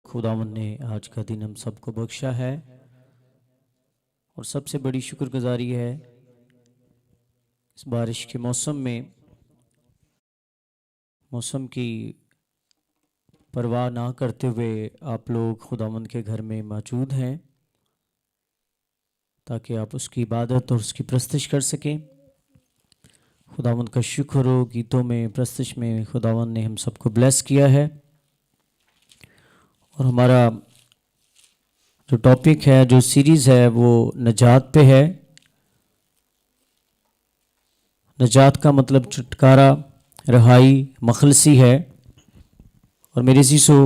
खुदावंद ने आज का दिन हम सबको बख्शा है और सबसे बड़ी शुक्रगुजारी है इस बारिश के मौसम में मौसम की परवाह ना करते हुए आप लोग खुदावंद के घर में मौजूद हैं ताकि आप उसकी इबादत और उसकी प्रस्तश कर सकें। खुदावंद का शुक्र हो, गीतों में प्रस्तश में खुदावंद ने हम सबको ब्लेस किया है। और हमारा जो टॉपिक है, जो सीरीज़ है, वो नजात पे है। नजात का मतलब छुटकारा, रहाई, मखलसी है। और मेरे अज़ीज़ो,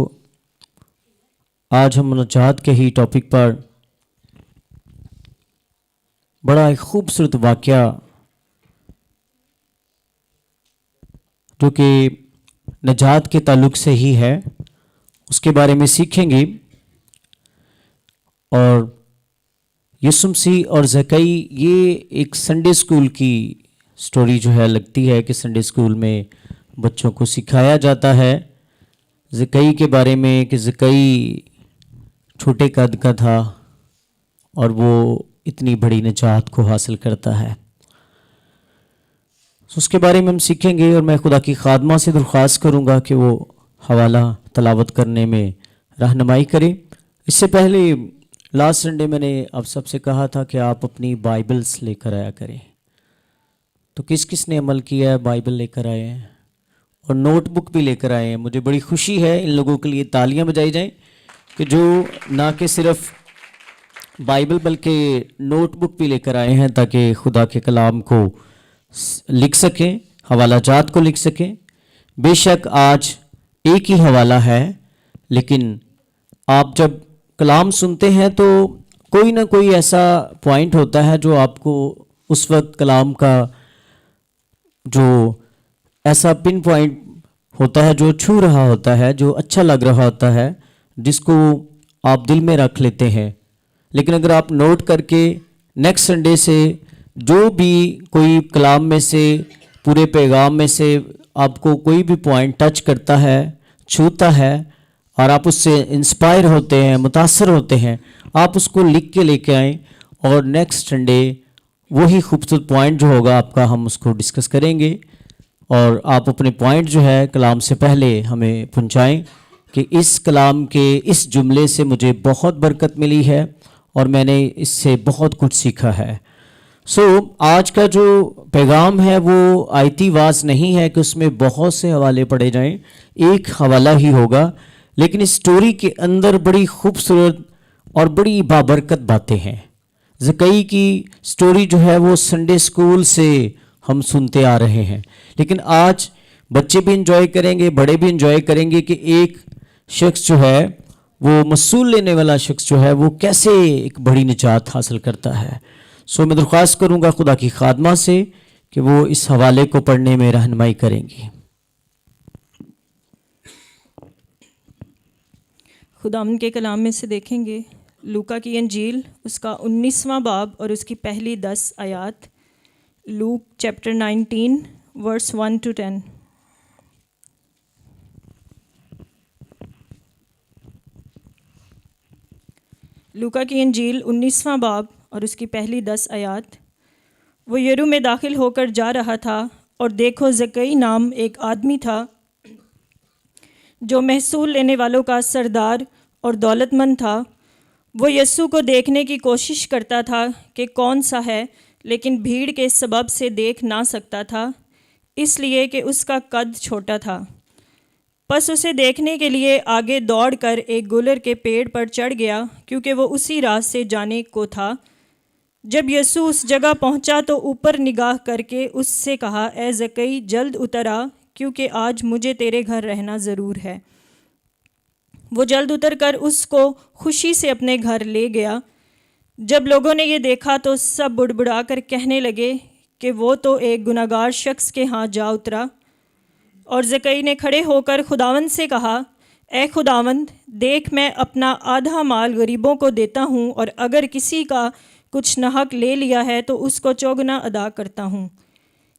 आज हम नजात के ही टॉपिक पर बड़ा एक खूबसूरत वाक़या जो कि नजात के ताल्लुक़ से ही है उसके बारे में सीखेंगे। और यीशु मसीह और ज़कई, ये एक संडे स्कूल की स्टोरी जो है लगती है कि संडे स्कूल में बच्चों को सिखाया जाता है ज़कई के बारे में कि ज़कई छोटे कद का था और वो इतनी बड़ी निजात को हासिल करता है। उसके बारे में हम सीखेंगे और मैं खुदा की खादमा से दरख्वास्त करूँगा कि वो हवाला तलावत करने में रहनुमाई करे। इससे पहले लास्ट संडे मैंने आप सबसे कहा था कि आप अपनी बाइबल्स लेकर आया करें। तो किस किस ने अमल किया है? बाइबल लेकर आए हैं और नोटबुक भी लेकर आए हैं। मुझे बड़ी खुशी है, इन लोगों के लिए तालियां बजाई जाएं कि जो ना कि सिर्फ बाइबल बल्कि नोटबुक भी लेकर आए हैं ताकि खुदा के कलाम को लिख सकें, हवाला जात को लिख सकें। बेशक आज एक ही हवाला है, लेकिन आप जब कलाम सुनते हैं तो कोई ना कोई ऐसा पॉइंट होता है जो आपको उस वक्त कलाम का जो ऐसा पिन पॉइंट होता है, जो छू रहा होता है, जो अच्छा लग रहा होता है, जिसको आप दिल में रख लेते हैं। लेकिन अगर आप नोट करके नेक्स्ट संडे से जो भी कोई कलाम में से, पूरे पैगाम में से आपको कोई भी पॉइंट टच करता है, छूता है और आप उससे इंस्पायर होते हैं, मुतासर होते हैं, आप उसको लिख के लेके आएँ और नेक्स्ट संडे वही खूबसूरत पॉइंट जो होगा आपका, हम उसको डिस्कस करेंगे। और आप अपने पॉइंट जो है कलाम से पहले हमें पहुँचाएँ कि इस कलाम के इस जुमले से मुझे बहुत बरकत मिली है और मैंने इससे बहुत कुछ सीखा है। आज का जो पैगाम है वो आयती वाज नहीं है कि उसमें बहुत से हवाले पढ़े जाएं, एक हवाला ही होगा। लेकिन इस स्टोरी के अंदर बड़ी खूबसूरत और बड़ी बाबरकत बातें हैं। ज़कई की स्टोरी जो है वो संडे स्कूल से हम सुनते आ रहे हैं, लेकिन आज बच्चे भी इंजॉय करेंगे, बड़े भी इंजॉय करेंगे कि एक शख्स जो है वो मसूल लेने वाला शख्स जो है वो कैसे एक बड़ी निजात हासिल करता है। मैं दरख्वास्त करूँगा खुदा की खादमा से कि वो इस हवाले को पढ़ने में रहनुमाई करेंगी। खुदाम के कलाम में से देखेंगे लूका की इंजील, उसका 19वां बाब और उसकी पहली 10 आयात। Luke chapter 19 verse 1 to 10। लूका की इंजील 19वां बाब और उसकी पहली 10 आयात। वो यरू में दाखिल होकर जा रहा था और देखो, ज़कई नाम एक आदमी था जो महसूल लेने वालों का सरदार और दौलतमंद था। वो यस्सु को देखने की कोशिश करता था कि कौन सा है, लेकिन भीड़ के सबब से देख ना सकता था, इसलिए कि उसका कद छोटा था। बस उसे देखने के लिए आगे दौड़कर एक गुलर के पेड़ पर चढ़ गया, क्योंकि वो उसी राह से जाने को था। जब यस्सु उस जगह पहुंचा तो ऊपर निगाह करके उससे कहा, ए ज़कई, जल्द उतर आ, क्योंकि आज मुझे तेरे घर रहना ज़रूर है। वो जल्द उतर कर उसको खुशी से अपने घर ले गया। जब लोगों ने ये देखा तो सब बुड़बुड़ा कर कहने लगे कि वो तो एक गुनाहगार शख्स के यहाँ जा उतरा। और ज़कई ने खड़े होकर खुदावंद से कहा, ए खुदावंद, देख, मैं अपना आधा माल गरीबों को देता हूँ, और अगर किसी का कुछ नाहक ले लिया है तो उसको चौगुना अदा करता हूँ।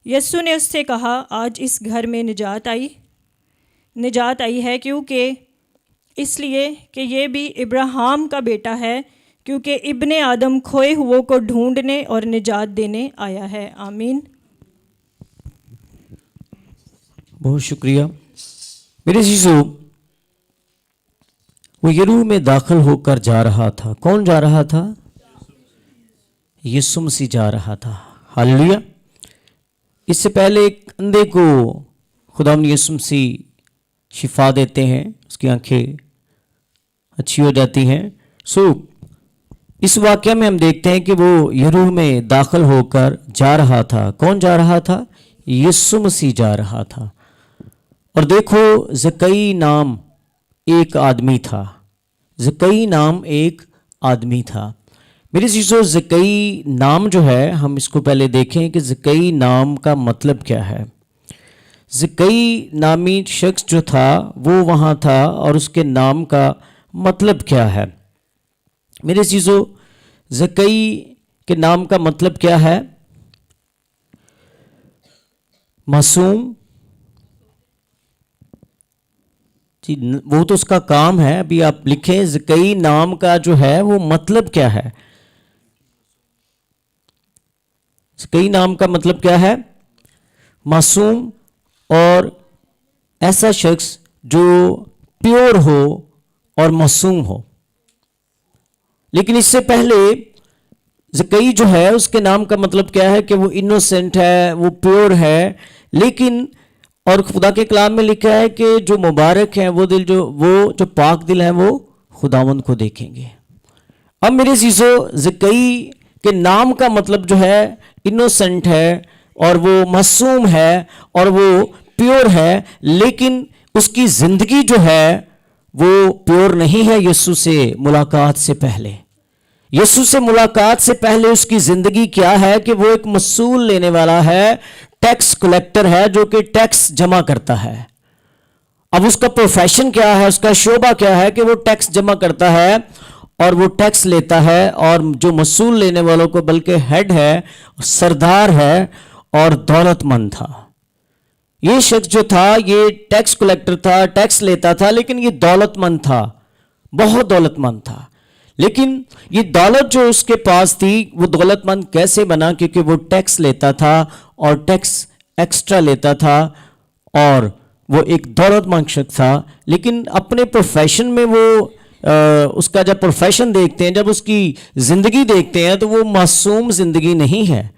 यस्सु ने उससे कहा, आज इस घर में निजात आई है, क्योंकि इसलिए कि ये भी इब्राहिम का बेटा है, क्योंकि इब्ने आदम खोए हुओं को ढूंढने और निजात देने आया है। आमीन। बहुत शुक्रिया। मेरे अज़ीज़ों, वो यरूह में दाखिल होकर जा रहा था। कौन जा रहा था? यीशु मसीह जा रहा था। हालेलुया। इससे पहले एक अंधे को खुदावंद यीशु मसीह शिफा देते हैं, उसकी आंखें अच्छी हो जाती हैं। इस वाक़या में हम देखते हैं कि वो यरूह में दाखिल होकर जा रहा था। कौन जा रहा था? यीशु मसीह जा रहा था। और देखो, ज़कई नाम एक आदमी था। ज़कई नाम एक आदमी था। मेरे अज़ीज़ों, ज़कई नाम जो है, हम इसको पहले देखें कि ज़कई नाम का मतलब क्या है। ज़कई नामी शख्स जो था वो वहाँ था, और उसके नाम का मतलब क्या है। मेरे अज़ीज़ों, ज़कई के नाम का मतलब क्या है? मासूम। जी, वो तो उसका काम है। अभी आप लिखें ज़कई नाम का जो है वो मतलब क्या है। ज़कई नाम का मतलब क्या है? मासूम, और ऐसा शख्स जो प्योर हो और मासूम हो। लेकिन इससे पहले ज़कई जो है उसके नाम का मतलब क्या है कि वो इनोसेंट है, वो प्योर है। लेकिन और खुदा के कलाम में लिखा है कि जो मुबारक हैं वो जो पाक दिल हैं वो खुदावंद को देखेंगे। अब मेरे अज़ीज़ों, ज़कई के नाम का मतलब जो है इनोसेंट है, और वो मासूम है, और वो प्योर है। लेकिन उसकी ज़िंदगी जो है वो प्योर नहीं है। यीशु से मुलाकात से पहले, यीशु से मुलाकात से पहले उसकी ज़िंदगी क्या है कि वो एक मसूल लेने वाला है, टैक्स कलेक्टर है, जो कि टैक्स जमा करता है। अब उसका प्रोफेशन क्या है, उसका शोबा क्या है कि वो टैक्स जमा करता है और वो टैक्स लेता है, और जो मसूल लेने वालों को बल्कि हेड है, सरदार है और दौलतमंद था। ये शख्स जो था ये टैक्स कलेक्टर था, टैक्स लेता था, लेकिन ये दौलतमंद था, बहुत दौलतमंद था। लेकिन ये दौलत जो उसके पास थी, वो दौलतमंद कैसे बना? क्योंकि वो टैक्स लेता था और टैक्स एक्स्ट्रा लेता था, और वो एक दौलतमंद शख्स था। लेकिन अपने प्रोफेशन में वो उसका जब प्रोफेशन देखते हैं, जब उसकी ज़िंदगी देखते हैं, तो वो मासूम ज़िंदगी नहीं है,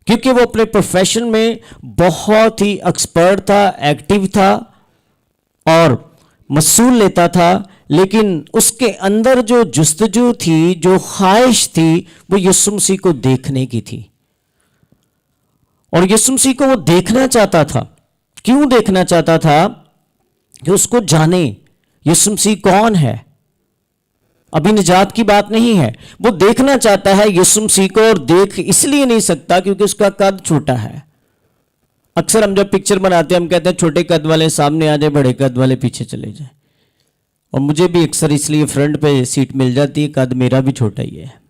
क्योंकि वो अपने प्रोफेशन में बहुत ही एक्सपर्ट था, एक्टिव था और मसूल लेता था। लेकिन उसके अंदर जो जुस्तजू थी, जो ख्वाहिश थी, वो यीशु मसीह को देखने की थी। और यीशु मसीह को वो देखना चाहता था। क्यों देखना चाहता था? कि उसको जाने यीशु मसीह कौन है। अभी निजात की बात नहीं है, वो देखना चाहता है यीशु मसीह को, और देख इसलिए नहीं सकता क्योंकि उसका कद छोटा है। अक्सर हम जब पिक्चर बनाते हैं हम कहते हैं छोटे कद वाले सामने आ जाए, बड़े कद वाले पीछे चले जाए। और मुझे भी अक्सर इसलिए फ्रंट पे सीट मिल जाती है, कद मेरा भी छोटा ही है।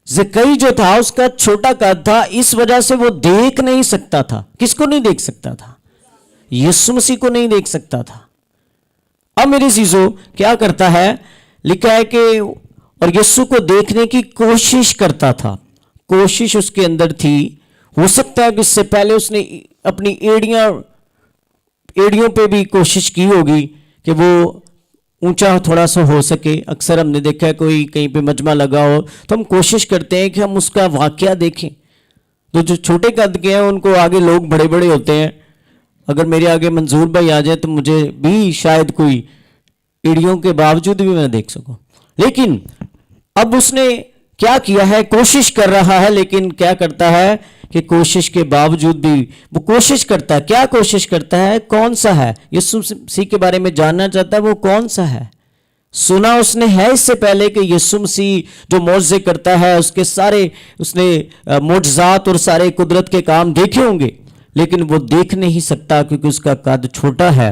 ज़कई जो था उसका छोटा कद था, इस वजह से वो देख नहीं सकता था। किसको नहीं देख सकता था? यीशु मसीह को नहीं देख सकता था। अब मेरे अज़ीज़ों, क्या करता है? लिखा है कि और यीशु को देखने की कोशिश करता था। कोशिश उसके अंदर थी। हो सकता है कि इससे पहले उसने अपनी एड़ियों पे भी कोशिश की होगी कि वो ऊंचा थोड़ा सा हो सके। अक्सर हमने देखा है कोई कहीं पे मजमा लगा हो तो हम कोशिश करते हैं कि हम उसका वाकया देखें। तो जो छोटे कद के हैं उनको आगे लोग बड़े बड़े होते हैं। अगर मेरे आगे मंजूर भाई आ जाए तो मुझे भी शायद कोई एड़ियों के बावजूद भी मैं देख सकूं। लेकिन अब उसने क्या किया है? कोशिश कर रहा है, लेकिन क्या करता है कि कोशिश के बावजूद भी वो कोशिश करता है। क्या कोशिश करता है? कौन सा है? यीशु मसीह के बारे में जानना चाहता है, वो कौन सा है। सुना उसने है इससे पहले कि यीशु मसीह जो मौजज़े करता है, उसके सारे उसने मोजज़ात और सारे कुदरत के काम देखे होंगे, लेकिन वो देख नहीं सकता क्योंकि उसका कद छोटा है।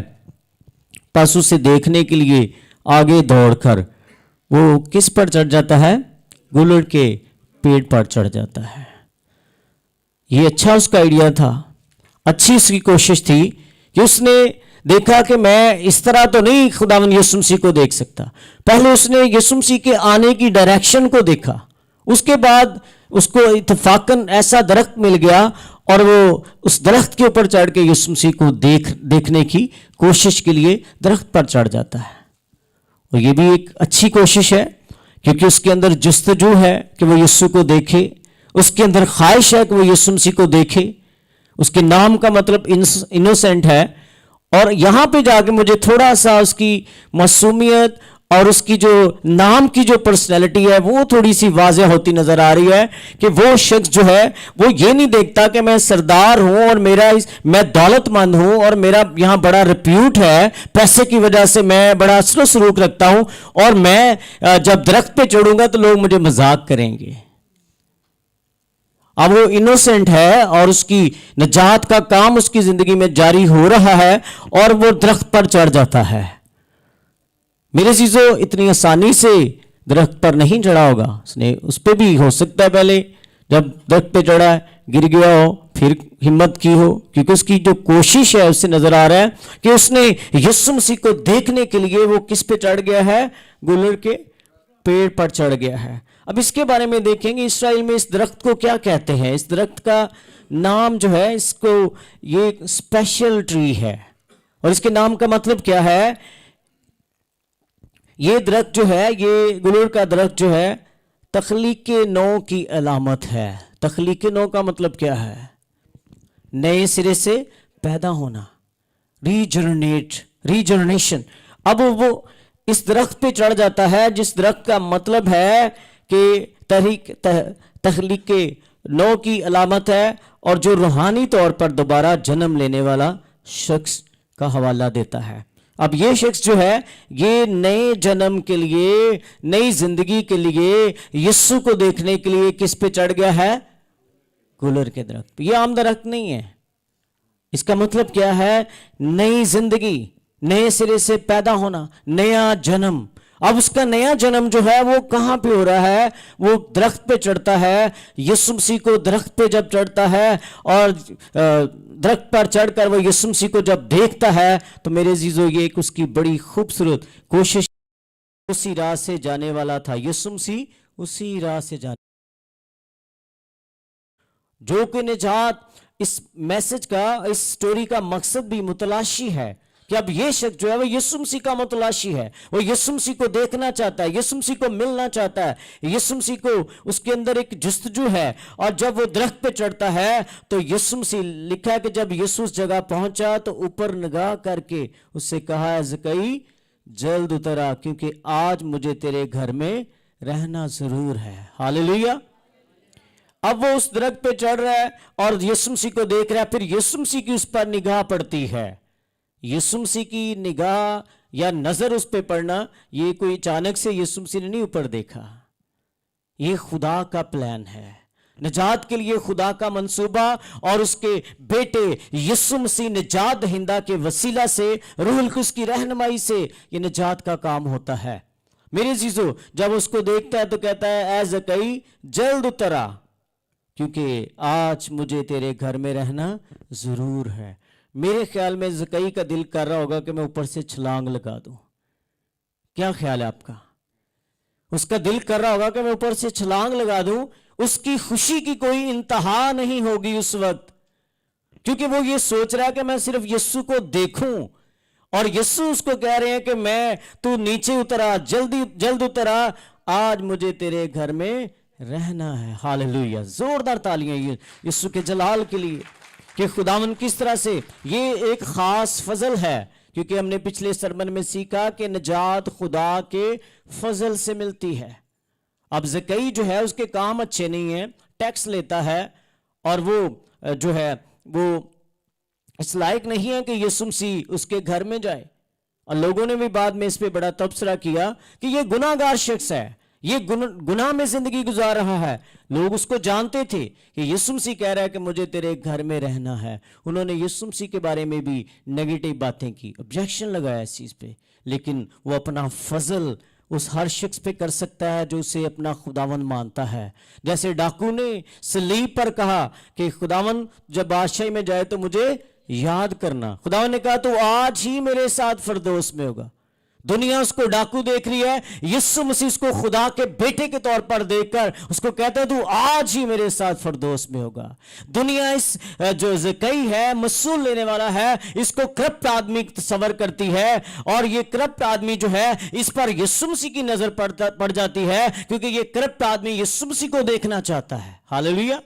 बस उसे देखने के लिए आगे दौड़कर वो किस पर चढ़ जाता है? गुलड़ के पेड़ पर चढ़ जाता है। ये अच्छा उसका आइडिया था, अच्छी उसकी कोशिश थी कि उसने دیکھا کہ میں اس طرح تو نہیں خداوند یسوع مسیح کو دیکھ سکتا. پہلے اس نے یسوع مسیح کے آنے کی ڈائریکشن کو دیکھا, اس کے بعد اس کو اتفاقاً ایسا درخت مل گیا اور وہ اس درخت کے اوپر چڑھ کے یسوع مسیح کو دیکھنے کی کوشش کے لیے درخت پر چڑھ جاتا ہے. اور یہ بھی ایک اچھی کوشش ہے, کیونکہ اس کے اندر جستجو ہے کہ وہ یسوع کو دیکھے, اس کے اندر خواہش ہے کہ وہ یسوع مسیح کو دیکھے. اس کے نام کا مطلب انوسینٹ ہے, اور یہاں پہ جا کے مجھے تھوڑا سا اس کی معصومیت اور اس کی جو نام کی جو پرسنالٹی ہے وہ تھوڑی سی واضح ہوتی نظر آ رہی ہے کہ وہ شخص جو ہے وہ یہ نہیں دیکھتا کہ میں سردار ہوں اور میں دولت مند ہوں اور میرا یہاں بڑا ریپیوٹ ہے, پیسے کی وجہ سے میں بڑا اثر و سلوک رکھتا ہوں, اور میں جب درخت پہ چڑھوں گا تو لوگ مجھے مذاق کریں گے. اب وہ انوسینٹ ہے اور اس کی نجات کا کام اس کی زندگی میں جاری ہو رہا ہے اور وہ درخت پر چڑھ جاتا ہے. میرے عزیزو, اتنی آسانی سے درخت پر نہیں چڑھا ہوگا. اس پہ بھی ہو سکتا ہے پہلے جب درخت پہ چڑھا ہے گر گیا ہو, پھر ہمت کی ہو, کیونکہ اس کی جو کوشش ہے اس سے نظر آ رہا ہے کہ اس نے یسوع مسیح کو دیکھنے کے لیے وہ کس پہ چڑھ گیا ہے, گلر کے پیڑ پر چڑھ گیا ہے. اب اس کے بارے میں دیکھیں گے اسرائیل میں اس درخت کو کیا کہتے ہیں. اس درخت کا نام جو ہے, اس کو یہ اسپیشل ٹری ہے, اور اس کے نام کا مطلب کیا ہے. یہ درخت جو ہے, یہ گلور کا درخت جو ہے, تخلیق نو کی علامت ہے. تخلیق نو کا مطلب کیا ہے؟ نئے سرے سے پیدا ہونا, ریجنریشن. اب وہ اس درخت پہ چڑھ جاتا ہے جس درخت کا مطلب ہے کہ تخلیق نو کی علامت ہے, اور جو روحانی طور پر دوبارہ جنم لینے والا شخص کا حوالہ دیتا ہے. اب یہ شخص جو ہے یہ نئے جنم کے لیے, نئی زندگی کے لیے, یسوع کو دیکھنے کے لیے کس پہ چڑھ گیا ہے؟ گلر کے درخت پہ. یہ عام درخت نہیں ہے. اس کا مطلب کیا ہے؟ نئی زندگی, نئے سرے سے پیدا ہونا, نیا جنم. اب اس کا نیا جنم جو ہے وہ کہاں پہ ہو رہا ہے؟ وہ درخت پہ چڑھتا ہے. یسوع مسیح کو درخت پہ جب چڑھتا ہے اور درخت پر چڑھ کر وہ یسوع مسیح کو جب دیکھتا ہے تو میرے عزیزو یہ ایک اس کی بڑی خوبصورت کوشش. اسی راہ سے جانے والا تھا یسوع مسیح, اسی راہ سے جانے جو کہ نجات. اس میسج کا, اس سٹوری کا مقصد بھی متلاشی ہے کہ اب یہ شخص جو ہے وہ یسوع مسیح کا متلاشی ہے. وہ یسوع مسیح کو دیکھنا چاہتا ہے, یسوع مسیح کو ملنا چاہتا ہے, یسوع مسیح کو اس کے اندر ایک جستجو ہے. اور جب وہ درخت پہ چڑھتا ہے تو یسوع مسیح, لکھا ہے کہ جب یسوع اس جگہ پہنچا تو اوپر نگاہ کر کے اس سے کہا, زکئی جلد اترا کیونکہ آج مجھے تیرے گھر میں رہنا ضرور ہے. ہاللیلویا. اب وہ اس درخت پہ چڑھ رہا ہے اور یسوع مسیح کو دیکھ رہا ہے. پھر یسوع مسیح کی اس پر نگاہ پڑتی ہے. یسوع مسیح کی نگاہ یا نظر اس پہ پڑنا, یہ کوئی اچانک سے یسوع مسیح نے نہیں اوپر دیکھا. یہ خدا کا پلان ہے, نجات کے لیے خدا کا منصوبہ, اور اس کے بیٹے یسوع مسیح نجات دہندہ کے وسیلہ سے, روح القدس کی رہنمائی سے یہ نجات کا کام ہوتا ہے. میرے عزیزو, جب اس کو دیکھتا ہے تو کہتا ہے, اے زکئی جلد اترا کیونکہ آج مجھے تیرے گھر میں رہنا ضرور ہے. میرے خیال میں زکئی کا دل کر رہا ہوگا کہ میں اوپر سے چھلانگ لگا دوں. کیا خیال ہے آپ کا؟ اس کا دل کر رہا ہوگا کہ میں اوپر سے چھلانگ لگا دوں. اس کی خوشی کی کوئی انتہا نہیں ہوگی اس وقت, کیونکہ وہ یہ سوچ رہا ہے کہ میں صرف یسوع کو دیکھوں, اور یسوع اس کو کہہ رہے ہیں کہ تو نیچے اترا, جلد اترا, آج مجھے تیرے گھر میں رہنا ہے. ہاللیلویا. زوردار تالیاں یسوع کے جلال کے لیے کہ خداوند کس طرح سے یہ ایک خاص فضل ہے, کیونکہ ہم نے پچھلے سرمن میں سیکھا کہ نجات خدا کے فضل سے ملتی ہے. اب زکئی جو ہے اس کے کام اچھے نہیں ہیں, ٹیکس لیتا ہے, اور وہ جو ہے وہ اس لائق نہیں ہے کہ یسوع مسیح اس کے گھر میں جائے. اور لوگوں نے بھی بعد میں اس پہ بڑا تبصرہ کیا کہ یہ گناہ گار شخص ہے, یہ گناہ میں زندگی گزار رہا ہے. لوگ اس کو جانتے تھے کہ یسوع مسیح کہہ رہا ہے کہ مجھے تیرے گھر میں رہنا ہے. انہوں نے یسوع مسیح کے بارے میں بھی نیگیٹو باتیں کی, آبجیکشن لگایا اس چیز پہ, لیکن وہ اپنا فضل اس ہر شخص پہ کر سکتا ہے جو اسے اپنا خداوند مانتا ہے. جیسے ڈاکو نے صلیب پر کہا کہ خداوند جب بادشاہی میں جائے تو مجھے याद करना। खुदावन ने कहा तो आज ही मेरे साथ फिरदौस में होगा। दुनिया उसको डाकू देख रही है, यीशु मसीह उसको खुदा के बेटे के तौर पर देखकर उसको कहता है तू आज ही मेरे साथ फिरदौस में होगा। दुनिया इस जो ज़कई है, मसूल लेने वाला है, इसको करप्ट आदमी तस्वर करती है, और ये करप्ट आदमी जो है इस पर यीशु मसीह की नजर पड़ जाती है, क्योंकि ये करप्ट आदमी यीशु मसीह को देखना चाहता है। हालेलुया।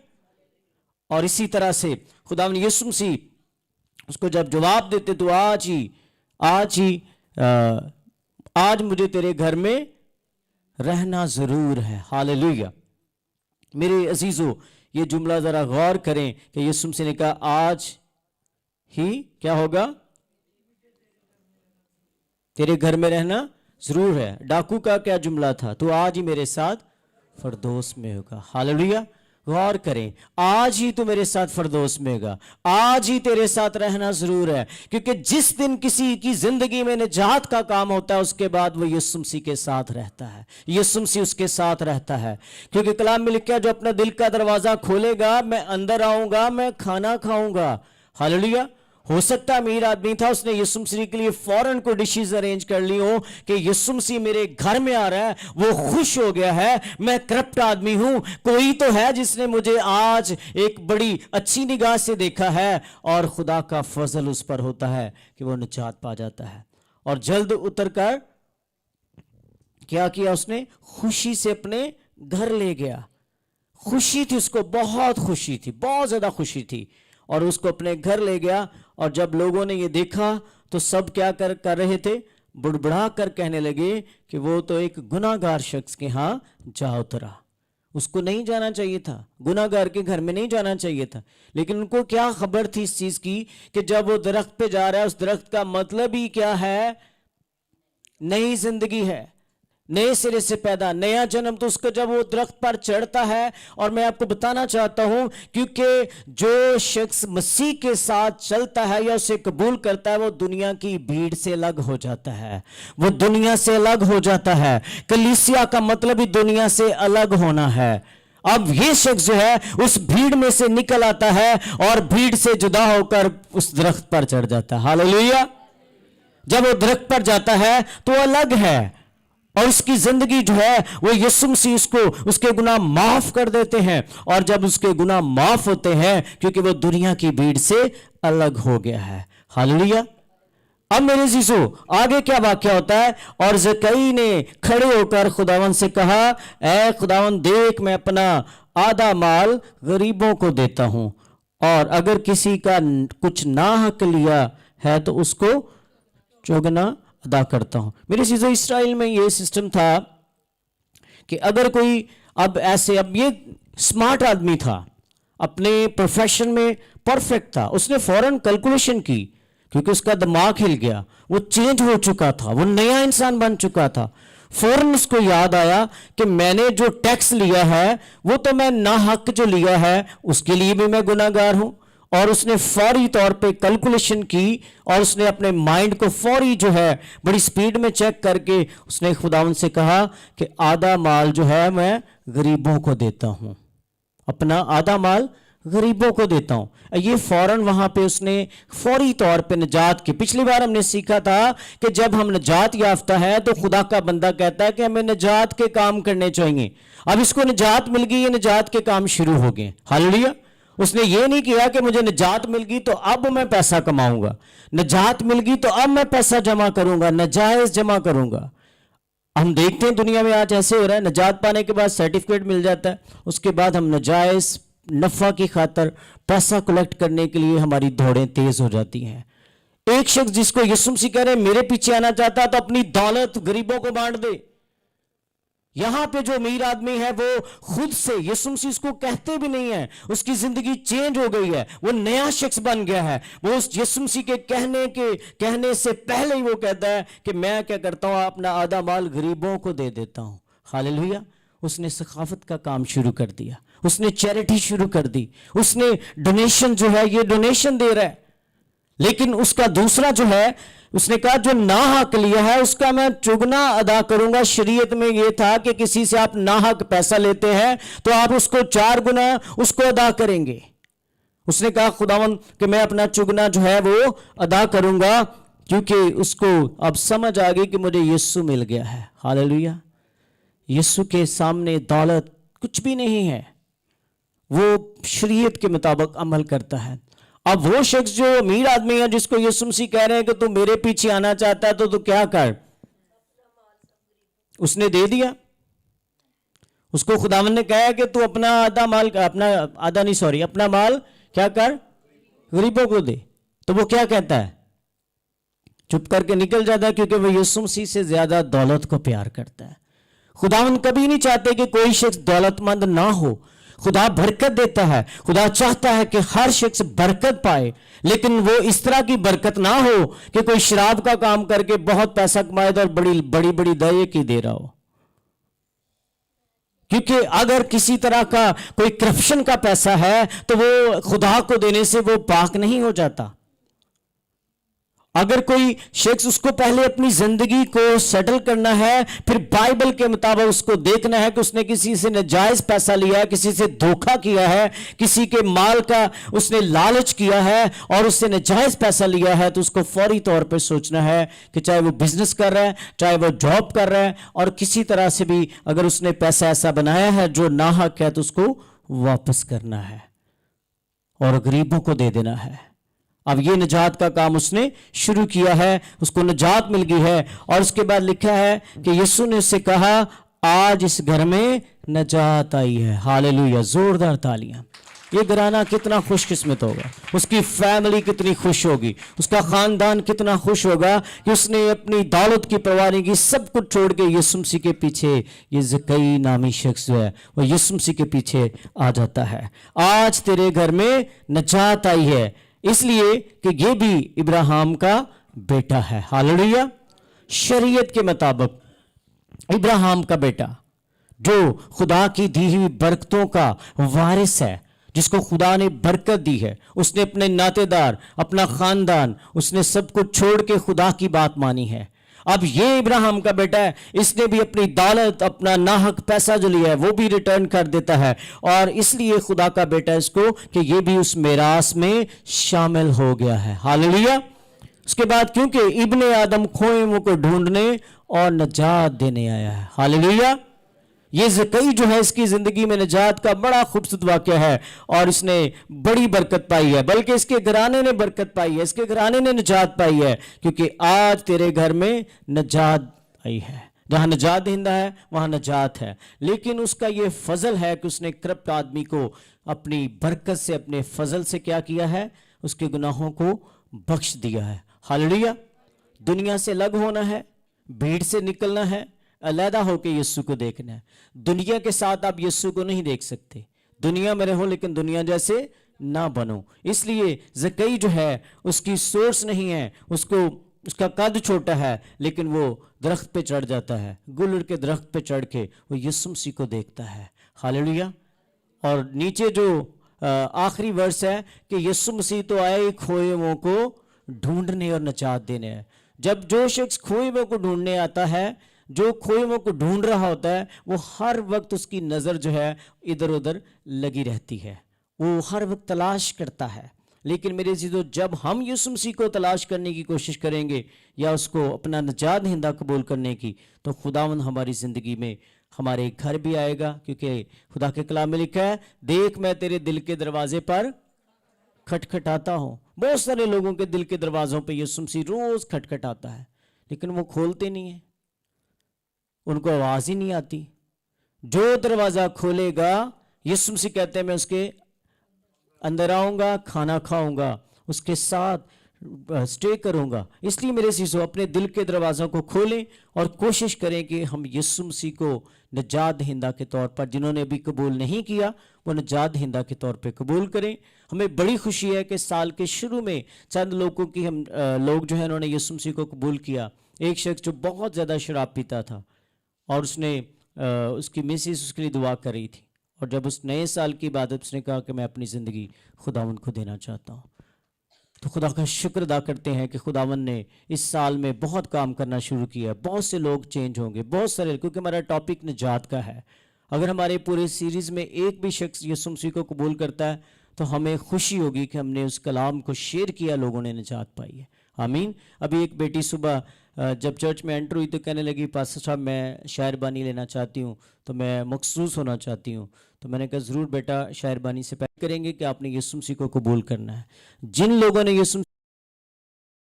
और इसी तरह से खुदावंद यीशु मसीह उसको जब जवाब देते तो आज मुझे तेरे घर में रहना जरूर है। हालेलुया। मेरे अजीजों, ये जुमला जरा गौर करें कि यीशु मसीह ने कहा आज ही क्या होगा, तेरे घर में रहना जरूर है। डाकू का क्या जुमला था, तो आज ही मेरे साथ फिरदौस में होगा। हालेलुया। गौर करें, आज ही तू मेरे साथ फिरदौस में होगा, आज ही तेरे साथ रहना जरूर है, क्योंकि जिस दिन किसी की जिंदगी में निजात का काम होता है उसके बाद वो यीशु मसीह के साथ रहता है, यीशु मसीह उसके साथ रहता है। क्योंकि कलाम में लिखा है जो अपना दिल का दरवाजा खोलेगा मैं अंदर आऊंगा, मैं खाना खाऊंगा। हालेलुया। हो सकता है अमीर आदमी था, उसने यीशु मसीह के लिए फौरन को डिशेस अरेंज कर ली हो कि यीशु मसीह मेरे घर में आ रहा है, वो खुश हो गया है। मैं करप्ट आदमी हूं, कोई तो है जिसने मुझे आज एक बड़ी अच्छी निगाह से देखा है, और खुदा का फजल उस पर होता है कि वो निजात पा जाता है। और जल्द उतरकर क्या किया उसने, खुशी से अपने घर ले गया। खुशी थी उसको, बहुत खुशी थी, बहुत ज्यादा खुशी थी, और उसको अपने घर ले गया। और जब लोगों ने ये देखा तो सब क्या कर रहे थे, बुड़बुड़ा कर कहने लगे कि वो तो एक गुनाहगार शख्स के यहाँ जा उतरा। उसको नहीं जाना चाहिए था, गुनाहगार के घर में नहीं जाना चाहिए था, लेकिन उनको क्या खबर थी इस चीज की कि जब वो दरख्त पे जा रहा है, उस दरख्त का मतलब ही क्या है, नई जिंदगी है, नए सिरे से पैदा, नया जन्म। तो उसको जब वो दरख्त पर चढ़ता है, और मैं आपको बताना चाहता हूं, क्योंकि जो शख्स मसीह के साथ चलता है या उसे कबूल करता है, वो दुनिया की भीड़ से अलग हो जाता है, वो दुनिया से अलग हो जाता है। कलीसिया का मतलब ही दुनिया से अलग होना है। अब ये शख्स जो है उस भीड़ में से निकल आता है और भीड़ से जुदा होकर उस दरख्त पर चढ़ जाता है। हालेलुया। जब वो दरख्त पर जाता है तो अलग है, और उसकी जिंदगी जो है वो यीशु मसीह उसको उसके गुनाह माफ कर देते हैं। और जब उसके गुनाह माफ होते हैं, क्योंकि वो दुनिया की भीड़ से अलग हो गया है। हालेलुया। अब मेरे जीसो आगे क्या वाक्य होता है, और ज़कई ने खड़े होकर खुदावन से कहा, ऐ खुदावन देख मैं अपना आधा माल गरीबों को देता हूं, और अगर किसी का कुछ नाहक लिया है तो उसको चौगुना अदा करता हूं। मेरे चीजों, इस्राइल में ये सिस्टम था कि अगर कोई अब ये स्मार्ट आदमी था, अपने प्रोफेशन में परफेक्ट था, उसने फौरन कैलकुलेशन की, क्योंकि उसका दिमाग हिल गया, वो चेंज हो चुका था, वो नया इंसान बन चुका था। फौरन उसको याद आया कि मैंने जो टैक्स लिया है वो तो मैं ना हक जो लिया है उसके लिए भी मैं गुनाहगार हूं। और उसने फौरी तौर पे कैलकुलेशन की, और उसने अपने माइंड को फौरी जो है बड़ी स्पीड में चेक करके उसने खुदावन से कहा कि आधा माल जो है मैं गरीबों को देता हूं, अपना आधा माल गरीबों को देता हूं। ये फौरन वहां पे उसने फौरी तौर पे निजात की। पिछली बार हमने सीखा था कि जब हम निजात याफ्ता है तो खुदा का बंदा कहता है कि हमें निजात के काम करने चाहिए। अब इसको निजात मिल गई, ये निजात के काम शुरू हो गए। हालेलुया। उसने ये नहीं किया कि मुझे निजात मिल गई तो अब मैं पैसा कमाऊंगा, निजात मिल गई तो अब मैं पैसा जमा करूंगा, नजायज जमा करूंगा। हम देखते हैं दुनिया में आज ऐसे हो रहा है, निजात पाने के बाद सर्टिफिकेट मिल जाता है, उसके बाद हम नजायज नफा की खातर पैसा कलेक्ट करने के लिए हमारी दौड़ें तेज हो जाती हैं। एक शख्स जिसको यीशु मसीह कह रहे मेरे पीछे आना चाहता है तो अपनी दौलत गरीबों को बांट दे। यहां पे जो अमीर आदमी है वो खुद से, यीशु मसीह उसको कहते भी नहीं है, उसकी जिंदगी चेंज हो गई है, वो नया शख्स बन गया है। वो उस यीशु मसीह के कहने से पहले ही वो कहता है कि मैं क्या करता हूं, अपना आधा माल गरीबों को दे देता हूं। हालेलुया। उसने सखावत का काम शुरू कर दिया, उसने चैरिटी शुरू कर दी, उसने डोनेशन जो है ये डोनेशन दे रहा है। लेकिन उसका दूसरा जो है, उसने कहा जो नाहक लिया है उसका मैं चुगना अदा करूंगा। शरीयत में यह था कि किसी से आप नाहक पैसा लेते हैं तो आप उसको 4 गुना उसको अदा करेंगे। اس نے کہا خداوند کہ میں اپنا چگنا جو ہے وہ ادا کروں گا، کیونکہ اس کو اب سمجھ آ گئی کہ مجھے یسوع مل گیا ہے۔ ہاللیلویہ۔ یسوع کے سامنے دولت کچھ بھی نہیں ہے، وہ شریعت کے مطابق عمل کرتا ہے۔ اب وہ شخص جو امیر آدمی ہے، جس کو یسوع مسیح کہہ رہے ہیں کہ تو میرے پیچھے آنا چاہتا ہے تو کیا کر، اس نے دے دیا۔ اس کو خداوند نے کہا کہ تو اپنا آدھا مال، اپنا مال کیا کر، غریبوں کو دے۔ تو وہ کیا کہتا ہے؟ چپ کر کے نکل جاتا ہے، کیونکہ وہ یسوع مسیح سے زیادہ دولت کو پیار کرتا ہے۔ خداوند کبھی نہیں چاہتے کہ کوئی شخص دولت مند نہ ہو۔ خدا برکت دیتا ہے، خدا چاہتا ہے کہ ہر شخص برکت پائے، لیکن وہ اس طرح کی برکت نہ ہو کہ کوئی شراب کا کام کر کے بہت پیسہ کمائے اور بڑی بڑی دعائیں کی دے رہا ہو۔ کیونکہ اگر کسی طرح کا کوئی کرپشن کا پیسہ ہے تو وہ خدا کو دینے سے وہ پاک نہیں ہو جاتا۔ اگر کوئی شخص اس کو پہلے اپنی زندگی کو سیٹل کرنا ہے، پھر بائبل کے مطابق اس کو دیکھنا ہے کہ اس نے کسی سے ناجائز پیسہ لیا ہے، کسی سے دھوکہ کیا ہے، کسی کے مال کا اس نے لالچ کیا ہے اور اس سے ناجائز پیسہ لیا ہے، تو اس کو فوری طور پہ سوچنا ہے کہ چاہے وہ بزنس کر رہا ہے، چاہے وہ جاب کر رہا ہے، اور کسی طرح سے بھی اگر اس نے پیسہ ایسا بنایا ہے جو ناحق ہے تو اس کو واپس کرنا ہے اور غریبوں کو دے دینا ہے۔ اب یہ نجات کا کام اس نے شروع کیا ہے، اس کو نجات مل گئی ہے، اور اس کے بعد لکھا ہے کہ یسوع نے اس سے کہا آج اس گھر میں نجات آئی ہے۔ ہاللیلویہ، زوردار تالیاں۔ یہ گھرانہ کتنا خوش قسمت ہوگا، اس کی فیملی کتنی خوش ہوگی، اس کا خاندان کتنا خوش ہوگا کہ اس نے اپنی دولت کی پرواہ نہیں کی، سب کچھ چھوڑ کے یسوع مسیح کے پیچھے، یہ زکئی نامی شخص جو ہے وہ یسوع مسیح کے پیچھے آ جاتا ہے۔ آج تیرے گھر میں نجات آئی ہے، اس لیے کہ یہ بھی ابراہیم کا بیٹا ہے۔ ہاللیلویہ۔ شریعت کے مطابق ابراہیم کا بیٹا جو خدا کی دی ہوئی برکتوں کا وارث ہے، جس کو خدا نے برکت دی ہے، اس نے اپنے ناطے دار، اپنا خاندان، اس نے سب کچھ چھوڑ کے خدا کی بات مانی ہے۔ اب یہ ابراہیم کا بیٹا ہے، اس نے بھی اپنی دولت، اپنا ناحق پیسہ جو لیا ہے وہ بھی ریٹرن کر دیتا ہے، اور اس لیے خدا کا بیٹا اس کو کہ یہ بھی اس میراث میں شامل ہو گیا ہے۔ ہاللیلویہ۔ اس کے بعد کیونکہ ابن آدم کھوئے ہوئے کو ڈھونڈنے اور نجات دینے آیا ہے۔ ہاللیلویہ۔ یہ زکئی جو ہے اس کی زندگی میں نجات کا بڑا خوبصورت واقعہ ہے، اور اس نے بڑی برکت پائی ہے، بلکہ اس کے گھرانے نے برکت پائی ہے، اس کے گھرانے نے نجات پائی ہے، کیونکہ آج تیرے گھر میں نجات آئی ہے۔ جہاں نجات دہندہ ہے وہاں نجات ہے، لیکن اس کا یہ فضل ہے کہ اس نے کرپٹ آدمی کو اپنی برکت سے، اپنے فضل سے کیا کیا ہے، اس کے گناہوں کو بخش دیا ہے۔ ہاللیلویہ۔ دنیا سے الگ ہونا ہے، بھیڑ سے نکلنا ہے، علیحدہ ہو کے یسوع کو دیکھنا ہے۔ دنیا کے ساتھ آپ یسوع کو نہیں دیکھ سکتے، دنیا میں رہو لیکن دنیا جیسے نہ بنو۔ اس لیے زکئی جو ہے اس کی سورس نہیں ہے، اس کا قد چھوٹا ہے، لیکن وہ درخت پہ چڑھ جاتا ہے، گلڑ کے درخت پہ چڑھ کے وہ یسوع مسیح کو دیکھتا ہے۔ ہاللیلویہ۔ اور نیچے جو آخری ورس ہے کہ یسوع مسیح تو آئے کھوئے ہوئوں کو ڈھونڈنے اور نجات دینے ہے۔ جب جو شخص کھوئے ہوئوں کو ڈھونڈنے آتا ہے، جو کھوئے ہوئوں کو ڈھونڈ رہا ہوتا ہے، وہ ہر وقت اس کی نظر جو ہے ادھر ادھر لگی رہتی ہے، وہ ہر وقت تلاش کرتا ہے۔ لیکن میرے عزیزو، جب ہم یسوع مسیح کو تلاش کرنے کی کوشش کریں گے یا اس کو اپنا نجات دہندہ قبول کرنے کی، تو خداوند ہماری زندگی میں ہمارے گھر بھی آئے گا، کیونکہ خدا کے کلام میں لکھا ہے دیکھ میں تیرے دل کے دروازے پر کھٹکھٹاتا ہوں۔ بہت سارے لوگوں کے دل کے دروازوں پہ یسوع مسیح روز کھٹکھٹاتا ہے، لیکن وہ کھولتے نہیں ہیں، ان کو آواز ہی نہیں آتی۔ جو دروازہ کھولے گا، یسوع مسیح کہتے ہیں میں اس کے اندر آؤں گا، کھانا کھاؤں گا، اس کے ساتھ سٹے کروں گا۔ اس لیے میرے عزیزو، اپنے دل کے دروازوں کو کھولیں اور کوشش کریں کہ ہم یسوع مسیح کو نجات دہندہ کے طور پر، جنہوں نے ابھی قبول نہیں کیا وہ نجات دہندہ کے طور پہ قبول کریں۔ ہمیں بڑی خوشی ہے کہ سال کے شروع میں چند لوگوں کی لوگ جو ہے انہوں نے یسوع مسیح کو قبول کیا۔ ایک شخص جو بہت زیادہ شراب پیتا تھا، اور اس کی مسز اس کے لیے دعا کر رہی تھی، اور جب اس نئے سال کی عبادت اس نے کہا کہ میں اپنی زندگی خداوند کو دینا چاہتا ہوں، تو خدا کا شکر ادا کرتے ہیں کہ خداوند نے اس سال میں بہت کام کرنا شروع کیا۔ بہت سے لوگ چینج ہوں گے، بہت سارے، کیونکہ ہمارا ٹاپک نجات کا ہے۔ اگر ہمارے پورے سیریز میں ایک بھی شخص یسوع مسیح کو قبول کرتا ہے تو ہمیں خوشی ہوگی کہ ہم نے اس کلام کو شیئر کیا، لوگوں نے نجات پائی ہے۔ آمین۔ ابھی ایک بیٹی صبح جب چرچ میں انٹر ہوئی تو کہنے لگی پاسٹر صاحب میں شاعر بانی لینا چاہتی ہوں، تو میں مخصوص ہونا چاہتی ہوں۔ تو میں نے کہا ضرور بیٹا، شاعر بانی سے پہلے کریں گے کہ آپ نے یسوع مسیح کو قبول کرنا ہے۔ جن لوگوں نے یسوع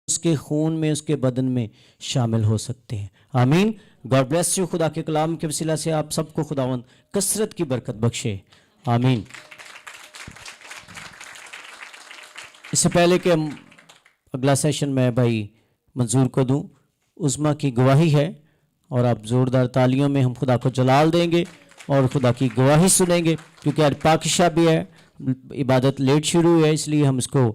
اس کے خون میں، اس کے بدن میں شامل ہو سکتے ہیں۔ آمین۔ God bless you. خدا کے کلام کے وسیلہ سے آپ سب کو خداوند کثرت کی برکت بخشے۔ آمین۔ اس سے پہلے کہ ہم اگلا سیشن میں بھائی منظور کو دوں، عظمیٰ کی گواہی ہے، اور آپ زوردار تالیوں میں ہم خدا کو جلال دیں گے اور خدا کی گواہی سنیں گے، کیونکہ آج پاک شب بھی ہے، عبادت لیٹ شروع ہے، اس لیے ہم اس کو